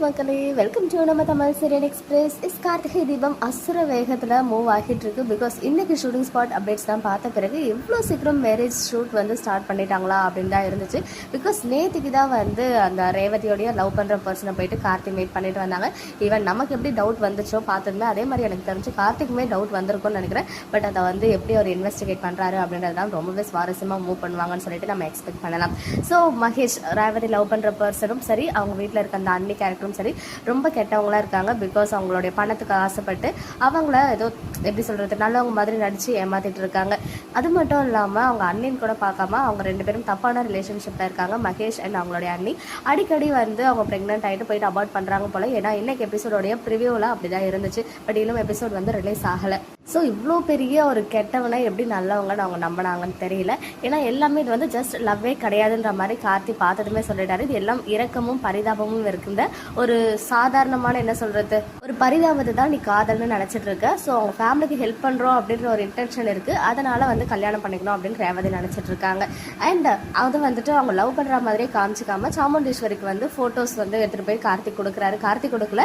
மக்களே, welcome to நம்ம Tamil serial express. Karthigai Deepam அசுர வேகத்தில் மூவ் ஆகிட்டு இருக்கு. பிகாஸ் இன்னைக்கு ஷூட்டிங் ஸ்பாட் அப்டேட்ஸ் தான் பார்த்த பிறகு இவ்வளோ சீக்கிரம் மேரேஜ் ஷூட் வந்து ஸ்டார்ட் பண்ணிட்டாங்களா அப்படின்னு தான் இருந்துச்சு. பிகாஸ் நேற்றுக்கு தான் வந்து அந்த ரேவதியோடைய லவ் பண்ணுற பர்சனை போயிட்டு கார்த்திக் மீட் பண்ணிட்டு வந்தாங்க. ஈவன் நமக்கு எப்படி டவுட் வந்துச்சோ பார்த்துருந்தேன், அதே மாதிரி எனக்கு தெரிஞ்சு கார்த்திக்குமே டவுட் வந்திருக்கும்னு நினைக்கிறேன். பட் அதை வந்து எப்படி அவர் இன்வெஸ்டிகேட் பண்ணுறாரு அப்படின்றது தான் ரொம்பவே சுவாரஸ்யமாக மூவ் பண்ணுவாங்கன்னு சொல்லிட்டு நம்ம எக்ஸ்பெக்ட் பண்ணலாம். ஸோ மகேஷ் ரேவதி லவ் பண்ணுற பர்சனும் சரி, அவங்க வீட்டில் இருக்க அந்த அன்னி கேரக்டரும் சரி, ரொம்ப கெட்டவங்களா இருக்காங்க. பிகாஸ் அவங்களுடைய பணத்துக்கு ஆசைப்பட்டு அவங்கள ஏதோ எப்படி சொல்கிறது, நல்லவங்க மாதிரி நடித்து ஏமாற்றிட்டு இருக்காங்க. அது மட்டும் இல்லாமல் அவங்க அண்ணின்னு கூட பார்க்காம அவங்க ரெண்டு பேரும் தப்பான ரிலேஷன்ஷிப்பில் இருக்காங்க. மகேஷ் அண்ட் அவங்களுடைய அண்ணி அடிக்கடி வந்து அவங்க ப்ரெக்னென்ட் ஆகிட்டு போயிட்டு அபார்ட் பண்ணுறாங்க போல். ஏன்னா இன்னைக்கு எபிசோடோடைய ப்ரிவியூவில் அப்படி தான் இருந்துச்சு. பட் இன்னும் எபிசோட் வந்து ரிலீஸ் ஆகலை. ஸோ இவ்வளோ பெரிய ஒரு கெட்டவனை எப்படி நல்லவங்கன்னு அவங்க நம்பினாங்கன்னு தெரியல. ஏன்னா எல்லாமே இது வந்து ஜஸ்ட் லவ்வே கிடையாதுன்ற மாதிரி கார்த்தி பார்த்ததுமே சொல்லிட்டாரு. இது எல்லாம் இரக்கமும் பரிதாபமும் இருக்குந்த ஒரு சாதாரணமான என்ன சொல்கிறது, ஒரு பரிதாபத்தை தான் நீ காதல்னு நினச்சிட்டு இருக்க. ஸோ அவங்க ஃபேமிலிக்கு ஹெல்ப் பண்ணுறோம் அப்படின்ற ஒரு இன்டென்ஷன் இருக்குது. அதனால் வந்து கல்யாணம் பண்ணிக்கணும் அப்படின்னு ரேவதி நினச்சிட்டு இருக்காங்க. அண்ட் அது வந்துட்டு அவங்க லவ் பண்ணுற மாதிரியே காமிச்சிக்காம சாமுண்டீஸ்வரிக்கு வந்து ஃபோட்டோஸ் வந்து எடுத்துகிட்டு போய் கார்த்திக் கொடுக்குறாரு. கார்த்திக் கொடுக்கல,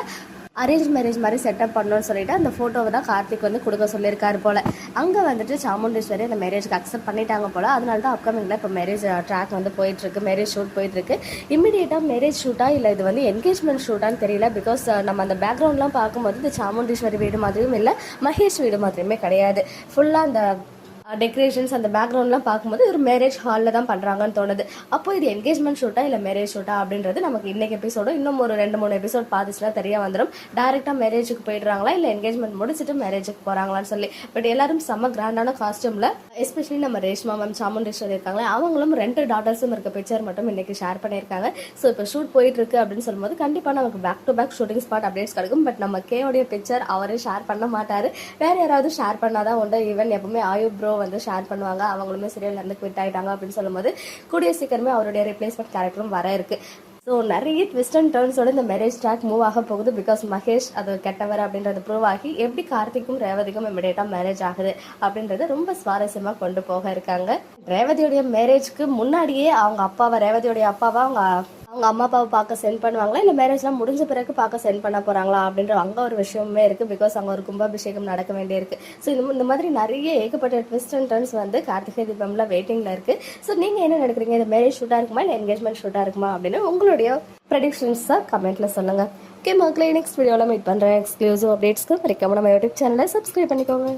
அரேஞ்ச் மேரேஜ் மாதிரி செட்டப் பண்ணணும்னு சொல்லிட்டு அந்த ஃபோட்டோவை தான் கார்த்திக் வந்து கொடுக்க சொல்லியிருக்காரு போல். அங்கே வந்துட்டு சாமுண்டீஸ்வரி அந்த மேரேஜ்க்கு அக்செப்ட் பண்ணிட்டாங்க போல். அதனால தான் அப்கமிங்கில் இப்போ மேரேஜ் ட்ராக் வந்து போயிட்டுருக்கு, மேரேஜ் ஷூட் போயிட்டுருக்கு. இம்மிடியேட்டாக மேரேஜ் ஷூட்டாக இல்லை இது வந்து என்கேஜ்மெண்ட் ஷூட்டான்னு தெரியல. பிகாஸ் நம்ம அந்த பேக்ரவுண்ட்லாம் பார்க்கும்போது இந்த சாமுண்டீஸ்வரி வீடு மாதிரியும் இல்லை, மகேஷ் வீடு மாதிரியுமே கிடையாது. ஃபுல்லாக அந்த டெக்கரேஷன்ஸ் அந்த பேக்ரவுண்ட்லாம் பார்க்கும்போது ஒரு மேரேஜ் ஹாலில் தான் பண்ணுறாங்கன்னு தோணுது. அப்போ இது என்கேஜ்மெண்ட் ஷூட்டா இல்லை மேரேஜ் ஷூட்டா அப்படின்றது நமக்கு இன்னைக்கு எபிசோடும் இன்னும் ஒரு 2-3 எபிசோட் பார்த்துச்சுன்னா தெரிய வந்துடும். டேரெக்டாக மேரேஜுக்கு போயிடுறாங்களா இல்லை என்கேஜ்மெண்ட் முடிச்சுட்டு மேரேஜுக்கு போகிறாங்களான்னு சொல்லி. பட் எல்லாரும் செம்ம கிராண்டான காஸ்டியூமில், எஸ்பெஷலி நம்ம ரேஷ்மா மேம் சாமுண்டீஸ்வரி இருக்காங்களே, அவங்களும் 2 டாட்டர்ஸும் இருக்க பிக்சர் மட்டும் இன்னைக்கு ஷேர் பண்ணியிருக்காங்க. ஸோ இப்போ ஷூட் போயிட்டு இருக்கு அப்படின்னு சொல்லும்போது கண்டிப்பாக நமக்கு back to back shooting spot updates கிடைக்கும். பட் நம்ம கேவோடைய பிக்சர் அவரே ஷேர் பண்ண மாட்டார், வேறு யாராவது ஷேர் பண்ணாதான் உண்டு. ஈவன் எப்பவுமே ஆயு ப்ரோ வந்து ஷேர் பண்ணுவாங்க. அவங்களுமே சீரியல்ல இருந்து குவிட் ஆகிட்டாங்க அப்படின்னு சொல்லும்போது கூடிய சீக்கிரமே அவருடைய ரிப்ளேஸ்மெண்ட் கேரக்டரும் வர இருக்கு. ஸோ நிறைய ட்விஸ்ட் அண்ட் டர்ன்ஸோட இந்த மேரேஜ் ட்ராக் மூவ் ஆக போகுது. பிகாஸ் மகேஷ் அது கெட்டவர் அப்படின்றது ப்ரூவ் ஆகி எப்படி கார்த்திக்கும் ரேவதிக்கும் இமிடியேட்டாக மேரேஜ் ஆகுது அப்படின்றது ரொம்ப சுவாரஸ்யமாக கொண்டு போக இருக்காங்க. ரேவதியோடைய மேரேஜ்க்கு முன்னாடியே அவங்க அப்பாவை, ரேவதியோடைய அப்பாவை அவங்க அம்மா அப்பாவை பார்க்க சென்ட் பண்ணுவாங்களா இல்லை மேரேஜ்லாம் முடிஞ்ச பிறகு பார்க்க சென்ட் பண்ண போகிறாங்களா அப்படின்ற அங்கே ஒரு விஷயமே இருக்குது. பிகாஸ் அங்கே ஒரு கும்பாபிஷேகம் நடக்க வேண்டியிருக்கு. ஸோ இந்த மாதிரி நிறைய ஏகப்பட்ட ட்விஸ்ட் அண்ட் டர்ன்ஸ் வந்து கார்த்திகை தீபம்ல வெயிட்டிங்கில் இருக்குது. ஸோ நீங்கள் என்ன நினைக்கிறீங்க, இந்த மேரேஜ் ஷூட்டாக இருக்குமா இல்லை என்கேஜ்மெண்ட் ஷூட்டாக இருக்குமா அப்படின்னு உங்களுடைய ப்ரெடிக்ஷன்ஸை கமெண்ட்டில் சொல்லுங்கள். ஓகே மக்களே, நெக்ஸ்ட் வீடியோவில் மீட் பண்ணுறேன். எக்ஸ்க்ளூசிவ் அப்டேட்ஸ்க்கு மறக்காம நம்ம யூடியூப் சேனலை சப்ஸ்கிரைப் பண்ணிக்கோங்க.